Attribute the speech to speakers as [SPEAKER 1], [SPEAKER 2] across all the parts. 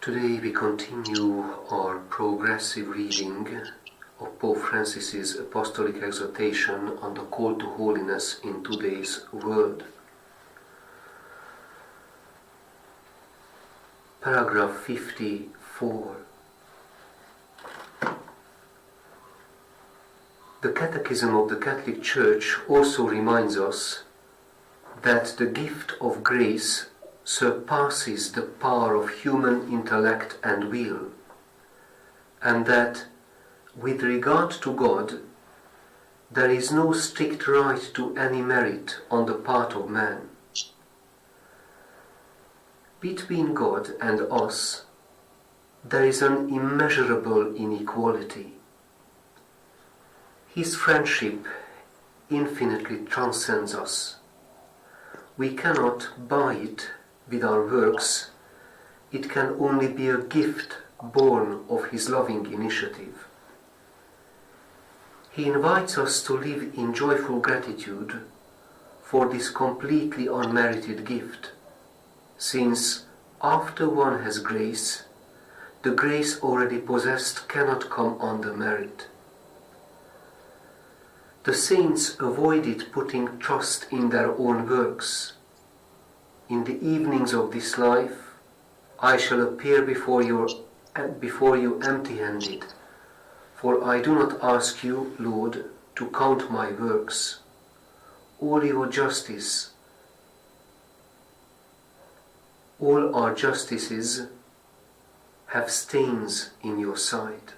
[SPEAKER 1] Today we continue our progressive reading of Pope Francis's apostolic exhortation on the call to holiness in today's world. Paragraph 54. The Catechism of the Catholic Church also reminds us that the gift of grace surpasses the power of human intellect and will, and that, with regard to God, there is no strict right to any merit on the part of man. Between God and us, there is an immeasurable inequality. His friendship infinitely transcends us. We cannot buy it with our works. It can only be a gift born of His loving initiative. He invites us to live in joyful gratitude for this completely unmerited gift, since after one has grace, the grace already possessed cannot come under merit. The saints avoided putting trust in their own works. In the evenings of this life, I shall appear before you empty-handed, for I do not ask you, Lord, to count my works. All our justices have stains in your sight.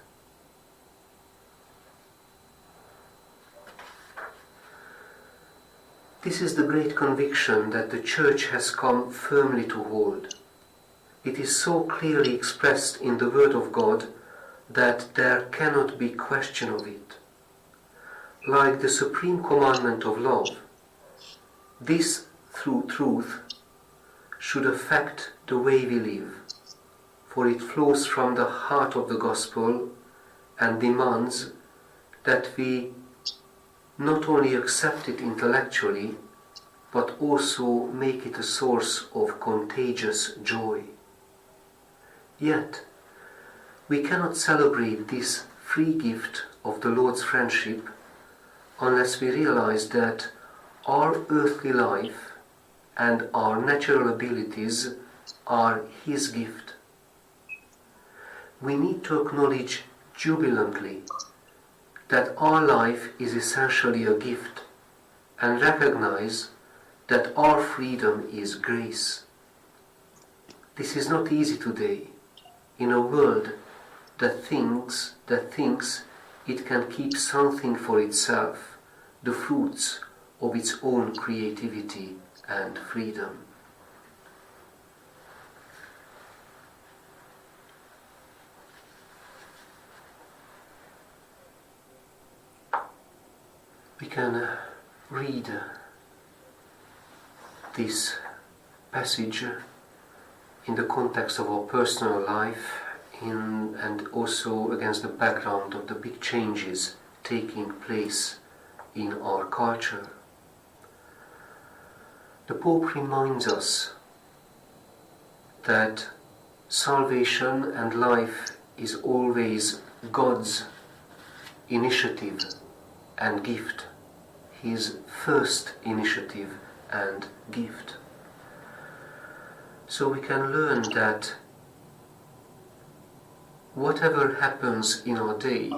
[SPEAKER 1] This is the great conviction that the Church has come firmly to hold. It is so clearly expressed in the Word of God that there cannot be question of it. Like the supreme commandment of love, this, through truth, should affect the way we live, for it flows from the heart of the Gospel and demands that we not only accept it intellectually, but also make it a source of contagious joy. Yet, we cannot celebrate this free gift of the Lord's friendship unless we realize that our earthly life and our natural abilities are His gift. We need to acknowledge jubilantly that our life is essentially a gift, and recognize that our freedom is grace. This is not easy today, in a world that thinks it can keep something for itself, the fruits of its own creativity and freedom. We can read this passage in the context of our personal life and also against the background of the big changes taking place in our culture. The Pope reminds us that salvation and life is always God's initiative and gift, His first initiative and gift. So we can learn that whatever happens in our day,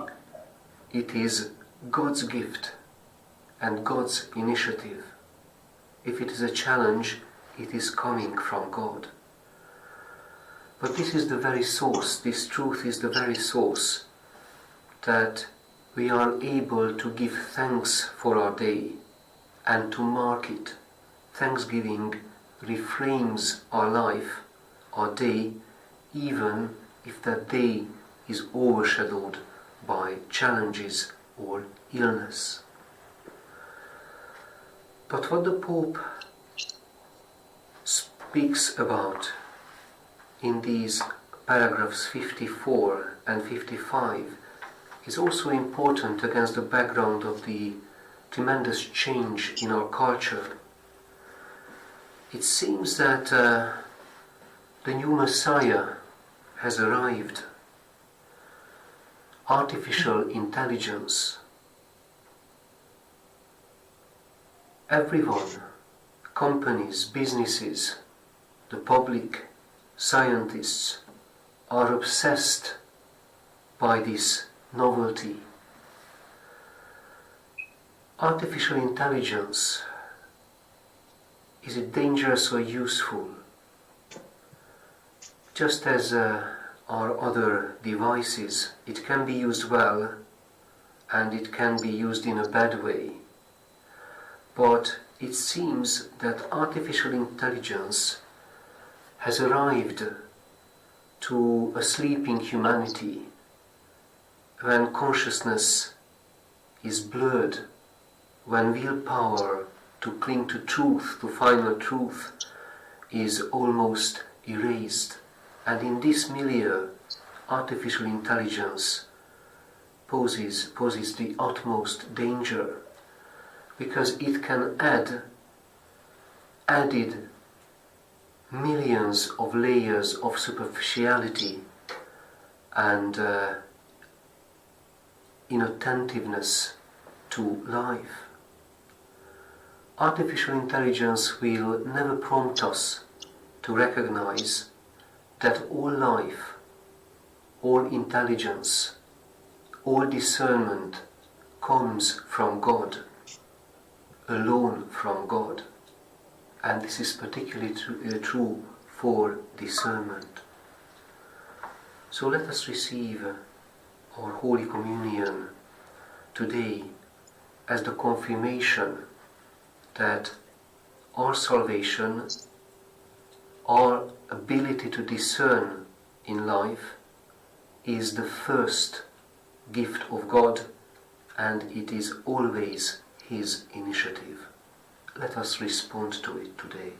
[SPEAKER 1] it is God's gift and God's initiative. If it is a challenge, it is coming from God. But this is the very source, this truth is the very source that we are able to give thanks for our day and to mark it. Thanksgiving reframes our life, our day, even if that day is overshadowed by challenges or illness. But what the Pope speaks about in these paragraphs 54 and 55 is also important against the background of the tremendous change in our culture. It seems that the new Messiah has arrived. Artificial intelligence. Everyone, companies, businesses, the public, scientists, are obsessed by this novelty. Artificial intelligence, is it dangerous or useful? Just as our other devices, it can be used well and it can be used in a bad way. But it seems that artificial intelligence has arrived to a sleeping humanity when consciousness is blurred, when willpower to cling to truth, to final truth, is almost erased. And in this milieu, artificial intelligence poses the utmost danger, because it can added millions of layers of superficiality and inattentiveness to life. Artificial intelligence will never prompt us to recognize that all life, all intelligence, all discernment comes from God, alone from God. And this is particularly true for discernment. So let us receive our Holy Communion today as the confirmation that our salvation, our ability to discern in life, is the first gift of God, and it is always His initiative. Let us respond to it today.